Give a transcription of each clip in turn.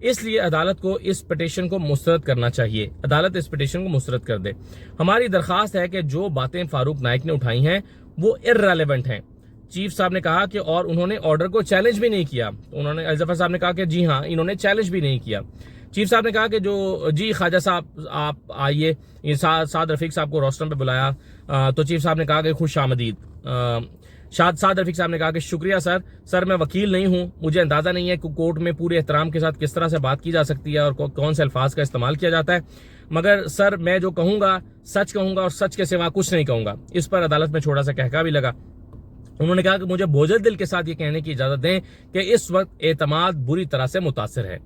اس لیے عدالت کو اس پٹیشن کو مسترد کرنا چاہیے، عدالت اس پٹیشن کو مسترد کر دے۔ ہماری درخواست ہے کہ جو باتیں فاروق نائک نے اٹھائی ہیں وہ ارریلیونٹ ہیں۔ چیف صاحب نے کہا کہ اور انہوں نے آرڈر کو چیلنج بھی نہیں کیا۔ انہوں نے الظفر صاحب نے کہا کہ جی ہاں انہوں نے چیلنج بھی نہیں کیا۔ چیف صاحب نے کہا کہ جی خواجہ صاحب آپ آئیے، یہ سعد رفیق صاحب کو روسٹرم پہ بلایا تو چیف صاحب نے کہا کہ خوش آمدید۔ سعد رفیق صاحب نے کہا کہ شکریہ سر میں وکیل نہیں ہوں، مجھے اندازہ نہیں ہے کہ کورٹ میں پورے احترام کے ساتھ کس طرح سے بات کی جا سکتی ہے اور کون سے الفاظ کا استعمال کیا جاتا ہے، مگر سر میں جو کہوں گا سچ کہوں گا اور سچ کے سوا کچھ نہیں کہوں گا۔ اس پر عدالت میں چھوٹا سا کہکا بھی لگا۔ انہوں نے کہا کہ مجھے بوجھل دل کے ساتھ یہ کہنے کی اجازت دیں کہ اس وقت اعتماد بری طرح سے متاثر ہے۔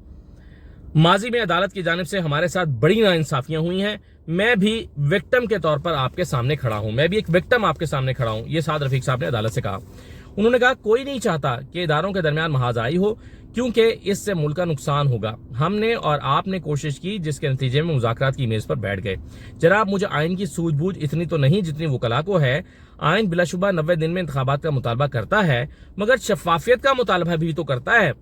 ماضی میں عدالت کی جانب سے ہمارے ساتھ بڑی ناانصافیاں ہوئی ہیں، میں بھی وکٹم کے طور پر آپ کے سامنے کھڑا ہوں، میں بھی ایک وکٹم آپ کے سامنے کھڑا ہوں، یہ سعد رفیق صاحب نے عدالت سے کہا۔ انہوں نے کہا کوئی نہیں چاہتا کہ اداروں کے درمیان محاذائی ہو کیونکہ اس سے ملک کا نقصان ہوگا۔ ہم نے اور آپ نے کوشش کی جس کے نتیجے میں مذاکرات کی میز پر بیٹھ گئے۔ جناب مجھے آئین کی سوجھ بوجھ اتنی تو نہیں جتنی وکلاء کو ہے۔ آئین بلا شبہ 90 دن میں انتخابات کا مطالبہ کرتا ہے مگر شفافیت کا مطالبہ بھی تو کرتا ہے۔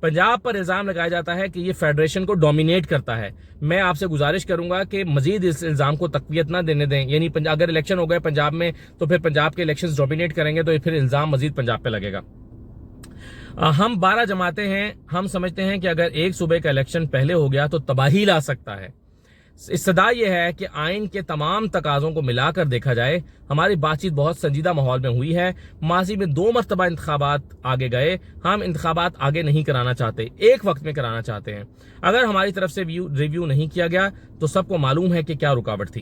پنجاب پر الزام لگایا جاتا ہے کہ یہ فیڈریشن کو ڈومینیٹ کرتا ہے۔ میں آپ سے گزارش کروں گا کہ مزید اس الزام کو تقویت نہ دینے دیں، یعنی اگر الیکشن ہو گئے پنجاب میں تو پھر پنجاب کے الیکشنز ڈومینیٹ کریں گے تو پھر الزام مزید پنجاب پہ لگے گا۔ ہم 12 جماعتیں ہیں، ہم سمجھتے ہیں کہ اگر ایک صوبے کا الیکشن پہلے ہو گیا تو تباہی لا سکتا ہے۔ استدعا یہ ہے کہ آئین کے تمام تقاضوں کو ملا کر دیکھا جائے۔ ہماری بات چیت بہت سنجیدہ ماحول میں ہوئی ہے، ماضی میں 2 مرتبہ انتخابات آگے گئے، ہم انتخابات آگے نہیں کرانا چاہتے، ایک وقت میں کرانا چاہتے ہیں۔ اگر ہماری طرف سے ریویو نہیں کیا گیا تو سب کو معلوم ہے کہ کیا رکاوٹ تھی۔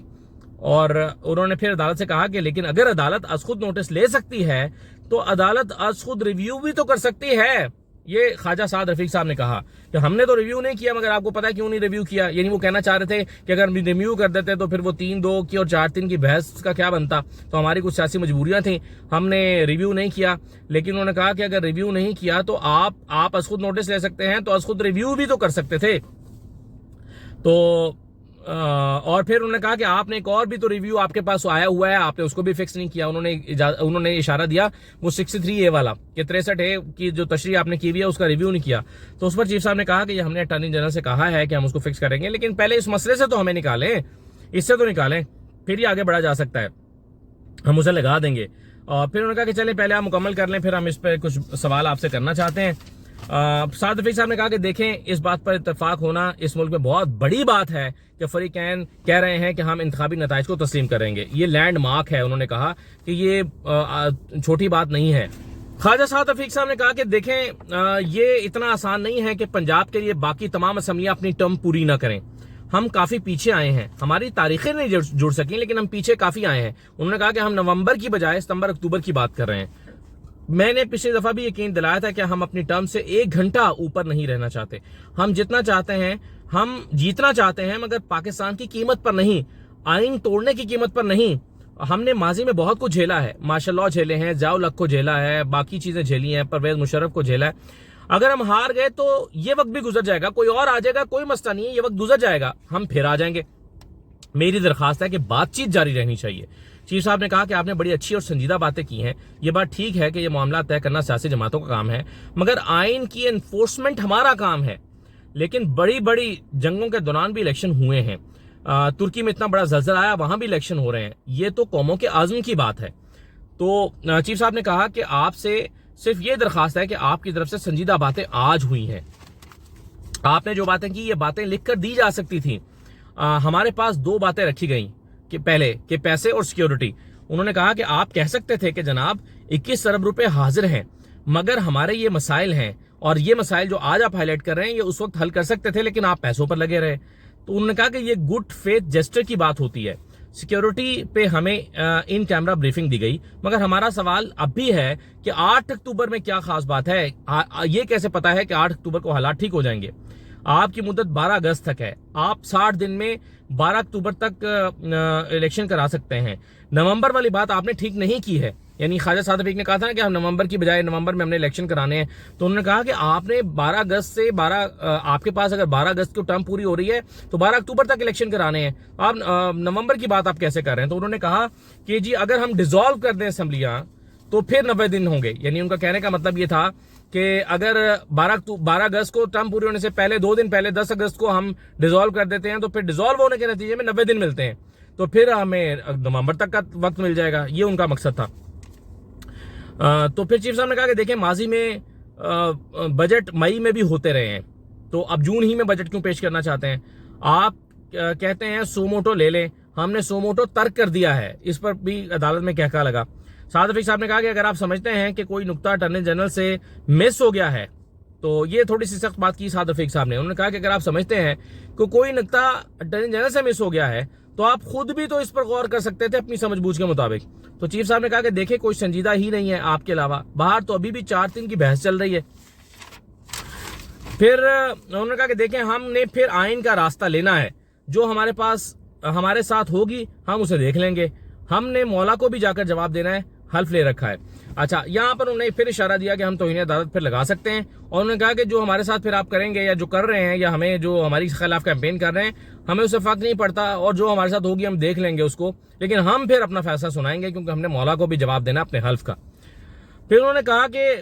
اور انہوں نے پھر عدالت سے کہا کہ لیکن اگر عدالت از خود نوٹس لے سکتی ہے تو عدالت از خود ریویو بھی تو کر سکتی ہے۔ یہ خواجہ سعد رفیق صاحب نے کہا کہ ہم نے تو ریویو نہیں کیا مگر آپ کو پتا ہے کیوں نہیں ریویو کیا، یعنی وہ کہنا چاہ رہے تھے کہ اگر ہم ریویو کر دیتے تو پھر وہ 3-2 کی اور 4-3 کی بحث کا کیا بنتا، تو ہماری کچھ سیاسی مجبوریاں تھیں، ہم نے ریویو نہیں کیا۔ لیکن انہوں نے کہا کہ اگر ریویو نہیں کیا تو آپ از خود نوٹس لے سکتے ہیں تو از خود ریویو بھی تو کر سکتے تھے۔ تو اور پھر انہوں نے کہا کہ آپ نے ایک اور بھی تو ریویو آپ کے پاس آیا ہوا ہے، آپ نے اس کو بھی فکس نہیں کیا۔ انہوں نے اشارہ دیا وہ 63A والا کہ 63A کی جو تشریح آپ نے کی ہوئی ہے اس کا ریویو نہیں کیا۔ تو اس پر چیف صاحب نے کہا کہ یہ ہم نے اٹارنی جنرل سے کہا ہے کہ ہم اس کو فکس کریں گے، لیکن پہلے اس مسئلے سے تو ہمیں نکالیں، اس سے تو نکالیں، پھر یہ آگے بڑھا جا سکتا ہے، ہم اسے لگا دیں گے۔ اور پھر انہوں نے کہا کہ چلیں پہلے آپ مکمل کر لیں، پھر ہم اس پہ کچھ سوال آپ سے کرنا چاہتے ہیں۔ سعد رفیق صاحب نے کہا کہ دیکھیں اس بات پر اتفاق ہونا اس ملک میں بہت بڑی بات ہے کہ فریقین کہہ رہے ہیں کہ ہم انتخابی نتائج کو تسلیم کریں گے، یہ لینڈ مارک ہے۔ انہوں نے کہا کہ یہ چھوٹی بات نہیں ہے۔ خواجہ سعد رفیق صاحب نے کہا کہ دیکھیں یہ اتنا آسان نہیں ہے کہ پنجاب کے لیے باقی تمام اسمبلیاں اپنی ٹرم پوری نہ کریں، ہم کافی پیچھے آئے ہیں، ہماری تاریخیں نہیں جڑ سکیں لیکن ہم پیچھے کافی آئے ہیں۔ انہوں نے کہا کہ ہم نومبر کی بجائے ستمبر اکتوبر کی بات کر رہے ہیں۔ میں نے پچھلی دفعہ بھی یقین دلایا تھا کہ ہم اپنی ٹرم سے 1 گھنٹہ اوپر نہیں رہنا چاہتے، ہم جتنا چاہتے ہیں، ہم جیتنا چاہتے ہیں مگر پاکستان کی قیمت پر نہیں، آئین توڑنے کی قیمت پر نہیں۔ ہم نے ماضی میں بہت کچھ جھیلا ہے، ماشاء اللہ جھیلے ہیں، ضیاء الحق کو جھیلا ہے، باقی چیزیں جھیلی ہیں، پرویز مشرف کو جھیلا ہے۔ اگر ہم ہار گئے تو یہ وقت بھی گزر جائے گا، کوئی اور آ جائے گا، کوئی مسئلہ نہیں ہے، یہ وقت گزر جائے گا، ہم پھر آ جائیں گے۔ میری درخواست ہے کہ بات چیت جاری رہنی چاہیے۔ چیف صاحب نے کہا کہ آپ نے بڑی اچھی اور سنجیدہ باتیں کی ہیں، یہ بات ٹھیک ہے کہ یہ معاملات طے کرنا سیاسی جماعتوں کا کام ہے مگر آئین کی انفورسمنٹ ہمارا کام ہے۔ لیکن بڑی بڑی جنگوں کے دوران بھی الیکشن ہوئے ہیں، ترکی میں اتنا بڑا زلزلہ آیا وہاں بھی الیکشن ہو رہے ہیں، یہ تو قوموں کے عزم کی بات ہے۔ تو چیف صاحب نے کہا کہ آپ سے صرف یہ درخواست ہے کہ آپ کی طرف سے سنجیدہ باتیں آج ہوئی ہیں، آپ نے جو باتیں کی یہ باتیں لکھ کر دی جا سکتی تھیں۔ ہمارے پاس 2 باتیں رکھی گئیں کہ پہلے کہ پیسے اور سیکیورٹی۔ انہوں نے کہا کہ آپ کہہ سکتے تھے کہ جناب 21 ارب روپے حاضر ہیں مگر ہمارے یہ مسائل ہیں اور یہ مسائل جو آج آپ ہائی لائٹ کر رہے ہیں یہ اس وقت حل کر سکتے تھے لیکن آپ پیسوں پر لگے رہے۔ تو انہوں نے کہا کہ یہ گڈ فیتھ جسٹر کی بات ہوتی ہے۔ سیکیورٹی پہ ہمیں ان کیمرہ بریفنگ دی گئی مگر ہمارا سوال اب بھی ہے کہ 8 اکتوبر میں کیا خاص بات ہے، یہ کیسے پتا ہے کہ 8 اکتوبر کو حالات ٹھیک ہو جائیں گے؟ آپ کی مدت 12 اگست تک ہے، آپ 60 دن میں 12 اکتوبر تک الیکشن کرا سکتے ہیں۔ نومبر والی بات آپ نے ٹھیک نہیں کی ہے، یعنی خواجہ سعد رفیق نے کہا تھا کہ ہم نومبر کی بجائے نومبر میں ہم نے الیکشن کرانے ہیں، تو انہوں نے کہا کہ آپ نے 12 اگست سے آپ کے پاس اگر 12 اگست کو ٹرم پوری ہو رہی ہے تو 12 اکتوبر تک الیکشن کرانے ہیں، آپ نومبر کی بات آپ کیسے کر رہے ہیں؟ تو انہوں نے کہا کہ جی اگر ہم ڈیزالو کر دیں اسمبلیاں تو پھر 90 دن ہوں گے. یعنی ان کا کہنے کا مطلب یہ تھا کہ اگر 12 اگست کو ٹرم پوری ہونے سے پہلے 2 دن پہلے 10 اگست کو ہم ڈیزالو کر دیتے ہیں تو پھر ڈیزالو ہونے کے نتیجے میں 90 دن ملتے ہیں, تو پھر ہمیں نومبر تک کا وقت مل جائے گا. یہ ان کا مقصد تھا. تو پھر چیف صاحب نے کہا کہ دیکھیں ماضی میں بجٹ مئی میں بھی ہوتے رہے ہیں, تو اب جون ہی میں بجٹ کیوں پیش کرنا چاہتے ہیں؟ آپ کہتے ہیں سو موٹو لے لیں, ہم نے سو موٹو ترک کر دیا ہے. اس پر بھی عدالت میں کہا لگا. سعد رفیق صاحب نے کہا کہ اگر آپ سمجھتے ہیں کہ کوئی نقطہ اٹارنی جنرل سے مس ہو گیا ہے, تو یہ تھوڑی سی سخت بات کی سعد رفیق صاحب نے. انہوں نے کہا کہ اگر آپ سمجھتے ہیں کہ کوئی نقطہ اٹارنی جنرل سے مس ہو گیا ہے تو آپ خود بھی تو اس پر غور کر سکتے تھے اپنی سمجھ بوجھ کے مطابق. تو چیف صاحب نے کہا کہ دیکھیں کوئی سنجیدہ ہی نہیں ہے آپ کے علاوہ, باہر تو ابھی بھی 4-3 کی بحث چل رہی ہے. پھر انہوں نے کہا کہ دیکھیں ہم نے پھر آئین کا راستہ لینا ہے, جو ہمارے پاس ہمارے ساتھ ہوگی ہم اسے دیکھ لیں گے. ہم نے مولا کو بھی جا کر جواب دینا ہے, حلف لے رکھا ہے. اچھا, یہاں پر انہوں نے پھر اشارہ دیا کہ ہم توہین عدالت پھر لگا سکتے ہیں, اور انہوں نے کہا کہ جو ہمارے ساتھ پھر آپ کریں گے یا جو کر رہے ہیں یا ہمیں جو ہماری خلاف کیمپین کر رہے ہیں ہمیں اسے فرق نہیں پڑتا, اور جو ہمارے ساتھ ہوگی ہم دیکھ لیں گے اس کو, لیکن ہم پھر اپنا فیصلہ سنائیں گے کیونکہ ہم نے مولا کو بھی جواب دینا اپنے حلف کا. پھر انہوں نے کہا کہ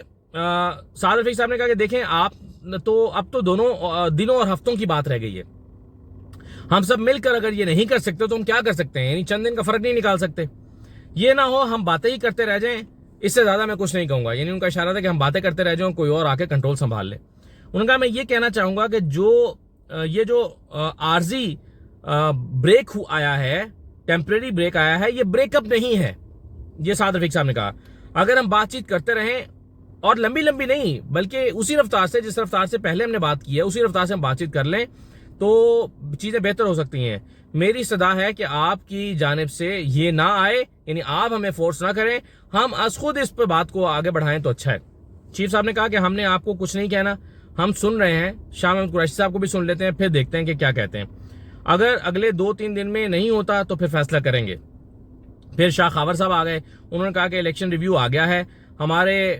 سعد رفیق صاحب نے کہا کہ دیکھیں آپ تو اب تو دونوں دنوں اور ہفتوں کی بات رہ گئی ہے. ہم سب مل کر اگر یہ نہیں کر سکتے تو ہم کیا کر سکتے ہیں؟ یعنی چند دن کا فرق نہیں نکال سکتے. یہ نہ ہو ہم باتیں ہی کرتے رہ جائیں, اس سے زیادہ میں کچھ نہیں کہوں گا. یعنی ان کا اشارہ تھا کہ ہم باتیں کرتے رہ جائیں, کوئی اور آ کے کنٹرول سنبھال لے. انہوں نے کہا میں یہ کہنا چاہوں گا کہ یہ جو عارضی بریک آیا ہے, ٹیمپریری بریک آیا ہے, یہ بریک اپ نہیں ہے. یہ سعد رفیق صاحب نے کہا اگر ہم بات چیت کرتے رہیں, اور لمبی نہیں بلکہ اسی رفتار سے جس رفتار سے پہلے ہم نے بات کی ہے اسی رفتار سے ہم بات چیت کر لیں تو چیزیں بہتر ہو سکتی ہیں. میری صدا ہے کہ آپ کی جانب سے یہ نہ آئے, یعنی آپ ہمیں فورس نہ کریں, ہم از خود اس پہ بات کو آگے بڑھائیں تو اچھا ہے. چیف صاحب نے کہا کہ ہم نے آپ کو کچھ نہیں کہنا, ہم سن رہے ہیں. شاہ محمود قریشی صاحب کو بھی سن لیتے ہیں, پھر دیکھتے ہیں کہ کیا کہتے ہیں. اگر اگلے 2-3 دن میں نہیں ہوتا تو پھر فیصلہ کریں گے. پھر شاہ خاور صاحب آ گئے. انہوں نے کہا کہ الیکشن ریویو آ گیا ہے, ہمارے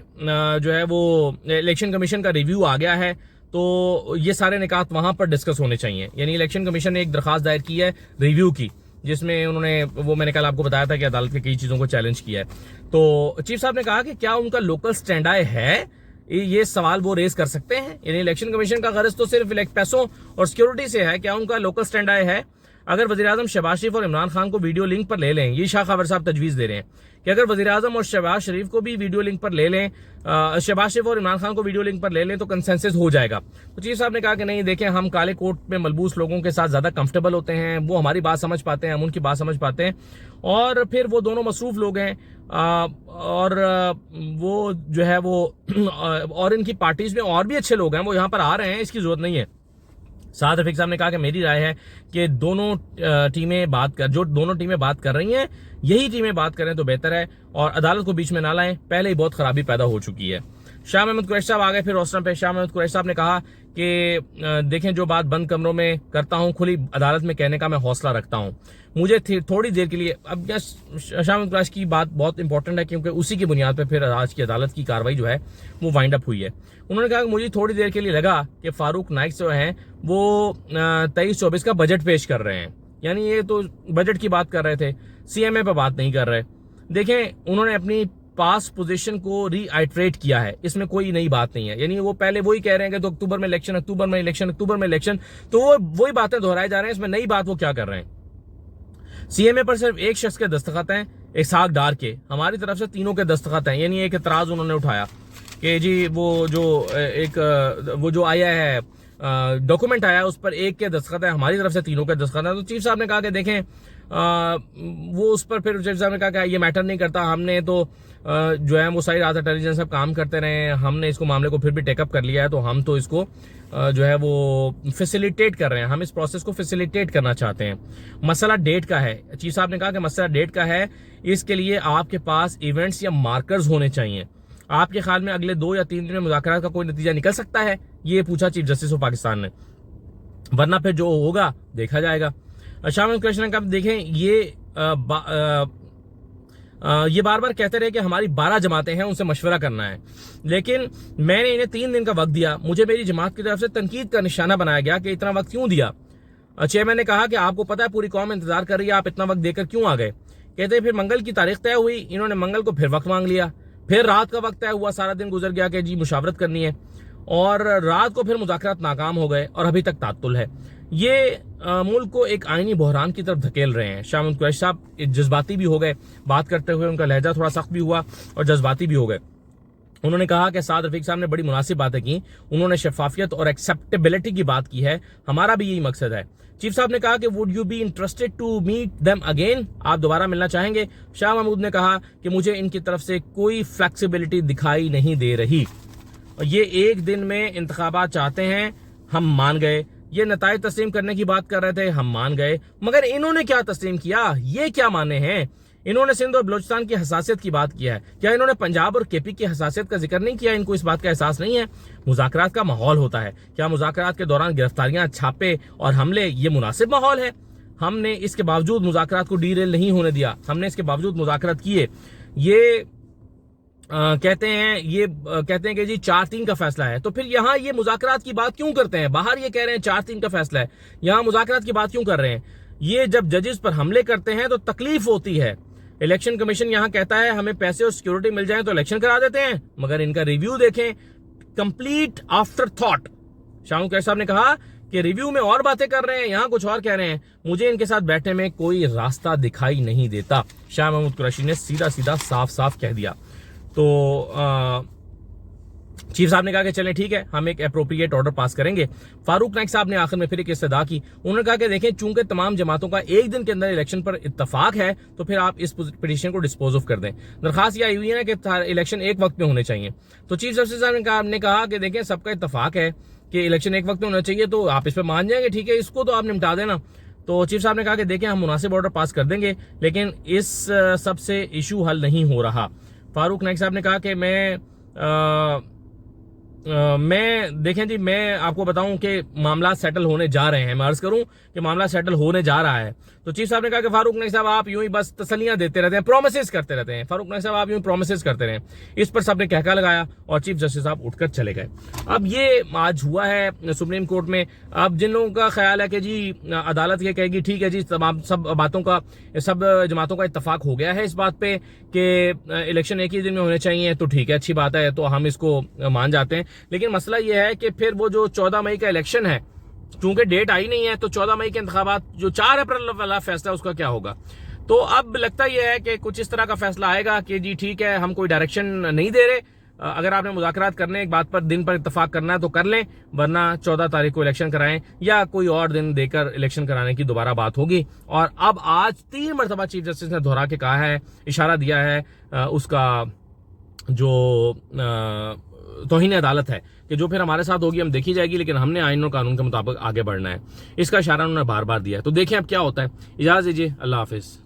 جو ہے وہ الیکشن کمیشن کا ریویو آ گیا ہے, تو یہ سارے نکات وہاں پر ڈسکس ہونے چاہیے. یعنی الیکشن کمیشن نے ایک درخواست دائر کی ہے ریویو کی, جس میں انہوں نے وہ میں نے کل آپ کو بتایا تھا کہ عدالت کے کئی چیزوں کو چیلنج کیا ہے. تو چیف صاحب نے کہا کہ کیا ان کا لوکل سٹینڈ آئی ہے, یہ سوال وہ ریز کر سکتے ہیں. یعنی الیکشن کمیشن کا غرض تو صرف پیسوں اور سیکیورٹی سے ہے, کیا ان کا لوکل سٹینڈ آئی ہے؟ اگر وزیراعظم شہباز شریف اور عمران خان کو ویڈیو لنک پر لے لیں, یہ شاہ خاور صاحب تجویز دے رہے ہیں کہ اگر وزیراعظم اور شہباز شریف کو بھی ویڈیو لنک پر لے لیں, شہباز شریف اور عمران خان کو ویڈیو لنک پر لے لیں تو کنسنسس ہو جائے گا. تو چیف صاحب نے کہا کہ نہیں, دیکھیں ہم کالے کوٹ میں ملبوس لوگوں کے ساتھ زیادہ کمفرٹیبل ہوتے ہیں, وہ ہماری بات سمجھ پاتے ہیں, ہم ان کی بات سمجھ پاتے ہیں, اور پھر وہ دونوں مصروف لوگ ہیں, اور وہ جو ہے وہ اور ان کی پارٹیز میں اور بھی اچھے لوگ ہیں, وہ یہاں پر آ رہے ہیں, اس کی ضرورت نہیں ہے. سعد رفیق صاحب نے کہا کہ میری رائے ہے کہ دونوں ٹیمیں بات کر رہی ہیں, یہی ٹیمیں بات کریں تو بہتر ہے, اور عدالت کو بیچ میں نہ لائیں, پہلے ہی بہت خرابی پیدا ہو چکی ہے. شاہ محمود قریشی صاحب آ گئے پھر روسٹرم پہ. شاہ محمود قریشی صاحب نے کہا کہ دیکھیں جو بات بند کمروں میں کرتا ہوں کھلی عدالت میں کہنے کا میں حوصلہ رکھتا ہوں. مجھے تھوڑی دیر کے لیے, اب شاہ محمود قریشی کی بات بہت امپورٹنٹ ہے کیونکہ اسی کی بنیاد پہ پھر آج کی عدالت کی کاروائی جو ہے وہ وائنڈ اپ ہوئی ہے. انہوں نے کہا کہ مجھے تھوڑی دیر کے لیے لگا کہ فاروق نائک جو ہیں وہ 23-24 کا بجٹ پیش کر رہے ہیں, یعنی یہ تو بجٹ کی بات کر رہے تھے, سی ایم اے پہ بات نہیں کر رہے. دیکھیں انہوں نے اپنی پاس پوزیشن کو ری آئٹریٹ کیا ہے, اس میں کوئی نئی بات نہیں ہے. یعنی وہ پہلے وہی کہہ رہے ہیں کہ تو اکتوبر میں الیکشن, تو وہ وہی باتیں دہرائے جا رہے ہیں, اس میں نئی بات وہ کیا کر رہے ہیں. سی ایم اے پر صرف ایک شخص کے دستخط ہیں, اسحاق ڈار کے, ہماری طرف سے تینوں کے دستخط ہیں. یعنی ایک اعتراض انہوں نے اٹھایا کہ جی وہ جو آیا ہے ڈاکومنٹ آیا اس پر ایک کے دستخط ہے, ہماری طرف سے تینوں کے دستخط ہیں. تو چیف صاحب نے کہا کہ دیکھیں وہ اس پر پھر چیف صاحب نے کہا کہ یہ میٹر نہیں کرتا, ہم نے تو جو ہے وہ ساری رات انٹیلیجنس سب کام کرتے رہے ہیں, ہم نے اس کو معاملے کو پھر بھی ٹیک اپ کر لیا ہے, تو ہم تو اس کو جو ہے وہ فیسیلیٹیٹ کر رہے ہیں, ہم اس پروسیس کو فیسیلیٹیٹ کرنا چاہتے ہیں. مسئلہ ڈیٹ کا ہے. چیف صاحب نے کہا کہ مسئلہ ڈیٹ کا ہے, اس کے لیے آپ کے پاس ایونٹس یا مارکرز ہونے چاہیے. آپ کے خیال میں اگلے 2 یا 3 دن میں مذاکرات کا کوئی نتیجہ نکل سکتا ہے؟ یہ پوچھا چیف جسٹس آف پاکستان نے, ورنہ پھر جو ہوگا دیکھا جائے گا. شاہ محمود قریشی نے کہا دیکھیں یہ بار بار کہتے رہے کہ ہماری 12 جماعتیں ہیں, ان سے مشورہ کرنا ہے, لیکن میں نے انہیں 3 دن کا وقت دیا. مجھے میری جماعت کی طرف سے تنقید کا نشانہ بنایا گیا کہ اتنا وقت کیوں دیا. چیئرمین نے کہا کہ آپ کو پتا ہے پوری قوم انتظار کر رہی ہے, آپ اتنا وقت دے کر کیوں آ گئے؟ کہتے ہیں پھر منگل کی تاریخ طے ہوئی, انہوں نے منگل کو پھر وقت مانگ لیا. پھر رات کا وقت طے ہوا, سارا دن گزر گیا کہ جی مشاورت کرنی ہے, اور رات کو پھر مذاکرات ناکام ہو گئے اور ابھی تک تعطل ہے. یہ ملک کو ایک آئینی بحران کی طرف دھکیل رہے ہیں. شاہ محمود قریشی صاحب جذباتی بھی ہو گئے بات کرتے ہوئے, ان کا لہجہ تھوڑا سخت بھی ہوا اور جذباتی بھی ہو گئے. انہوں نے کہا کہ سعد رفیق صاحب نے بڑی مناسب باتیں کی, انہوں نے شفافیت اور ایکسیپٹیبلٹی کی بات کی ہے, ہمارا بھی یہی مقصد ہے. چیف صاحب نے کہا کہ would you be interested to meet them again, آپ دوبارہ ملنا چاہیں گے. شاہ محمود نے کہا کہ مجھے ان کی طرف سے کوئی فلیکسیبلٹی دکھائی نہیں دے رہی, یہ ایک دن میں انتخابات چاہتے ہیں, ہم مان گئے. یہ نتائج تسلیم کرنے کی بات کر رہے تھے, ہم مان گئے, مگر انہوں نے کیا تسلیم کیا, یہ کیا مانے ہیں؟ انہوں نے سندھ اور بلوچستان کی حساسیت کی بات کیا ہے, کیا انہوں نے پنجاب اور کے پی کی حساسیت کا ذکر نہیں کیا؟ ان کو اس بات کا احساس نہیں ہے؟ مذاکرات کا ماحول ہوتا ہے, کیا مذاکرات کے دوران گرفتاریاں, چھاپے اور حملے یہ مناسب ماحول ہے؟ ہم نے اس کے باوجود مذاکرات کو ڈی ریل نہیں ہونے دیا, ہم نے اس کے باوجود مذاکرات کیے. یہ کہتے ہیں کہ جی 4-3 کا فیصلہ ہے, تو پھر یہاں یہ مذاکرات کی بات کیوں کرتے ہیں؟ باہر یہ کہہ رہے ہیں 4-3 کا فیصلہ ہے, یہاں مذاکرات کی بات کیوں کر رہے ہیں؟ یہ جب ججز پر حملے کرتے ہیں تو تکلیف ہوتی ہے. الیکشن کمیشن یہاں کہتا ہے ہمیں پیسے اور سیکیورٹی مل جائیں تو الیکشن کرا دیتے ہیں, مگر ان کا ریویو دیکھیں, complete after thought. Shah Mahmood Qureshi صاحب نے کہا کہ ریویو میں اور باتیں کر رہے ہیں, یہاں کچھ اور کہہ رہے ہیں, مجھے ان کے ساتھ بیٹھنے میں کوئی راستہ دکھائی نہیں دیتا. شاہ محمود قریشی نے سیدھا صاف کہہ دیا. تو چیف صاحب نے کہا کہ چلیں ٹھیک ہے, ہم ایک اپروپریٹ آرڈر پاس کریں گے. فاروق نائک صاحب نے آخر میں پھر ایک استدعا کی, انہوں نے کہا کہ دیکھیں چونکہ تمام جماعتوں کا ایک دن کے اندر الیکشن پر اتفاق ہے تو پھر آپ اس پٹیشن کو ڈسپوز آف کر دیں. درخواست یہ آئی ہوئی ہے نا کہ الیکشن ایک وقت میں ہونے چاہیے. تو چیف جسٹس صاحب نے کہا کہ دیکھیں سب کا اتفاق ہے کہ الیکشن ایک وقت میں ہونا چاہیے, تو آپ اس پہ مان جائیں گے, ٹھیک ہے, اس کو تو آپ نمٹا دینا. تو چیف صاحب نے کہا کہ دیکھیں ہم مناسب آرڈر پاس کر دیں گے, لیکن اس سب سے ایشو حل نہیں ہو رہا. فاروق نائک صاحب نے کہا کہ میں دیکھیں جی, میں آپ کو بتاؤں کہ معاملات سیٹل ہونے جا رہے ہیں, میں عرض کروں کہ معاملہ سیٹل ہونے جا رہا ہے. تو چیف صاحب نے کہا کہ فاروق نائک صاحب آپ یوں ہی بس تسلیاں دیتے رہتے ہیں, پرومسز کرتے رہتے ہیں. فاروق نائک صاحب آپ یوں ہی پرومسز کرتے رہے. اس پر سب نے کہکا لگایا اور چیف جسٹس صاحب اٹھ کر چلے گئے. اب یہ آج ہوا ہے سپریم کورٹ میں. اب جن لوگوں کا خیال ہے کہ جی عدالت یہ کہے گی ٹھیک ہے جی سب جماعتوں کا اتفاق ہو گیا ہے اس بات پہ کہ الیکشن ایک ہی دن میں ہونے چاہیے, تو ٹھیک ہے, اچھی بات ہے, تو ہم اس کو مان جاتے ہیں. لیکن مسئلہ یہ ہے کہ پھر وہ جو 14 مئی کا الیکشن ہے, چونکہ ڈیٹ آئی نہیں ہے, تو 14 مئی کے انتخابات جو 4 اپریل والا فیصلہ ہے اس کا کیا ہوگا؟ تو اب لگتا یہ ہے کہ کچھ اس طرح کا فیصلہ آئے گا کہ جی ٹھیک ہے, ہم کوئی ڈائریکشن نہیں دے رہے, اگر آپ نے مذاکرات کرنے ایک بات پر دن پر اتفاق کرنا ہے تو کر لیں, ورنہ 14 تاریخ کو الیکشن کرائیں یا کوئی اور دن دے کر الیکشن کرانے کی دوبارہ بات ہوگی. اور اب آج 3 مرتبہ چیف جسٹس نے دہرا کے کہا ہے, اشارہ دیا ہے اس کا جو توہین عدالت ہے کہ جو پھر ہمارے ساتھ ہوگی ہم دیکھی جائے گی, لیکن ہم نے آئین اور قانون کے مطابق آگے بڑھنا ہے. اس کا اشارہ انہوں نے بار بار دیا ہے. تو دیکھیں اب کیا ہوتا ہے. اجازت دیجیے, اللہ حافظ.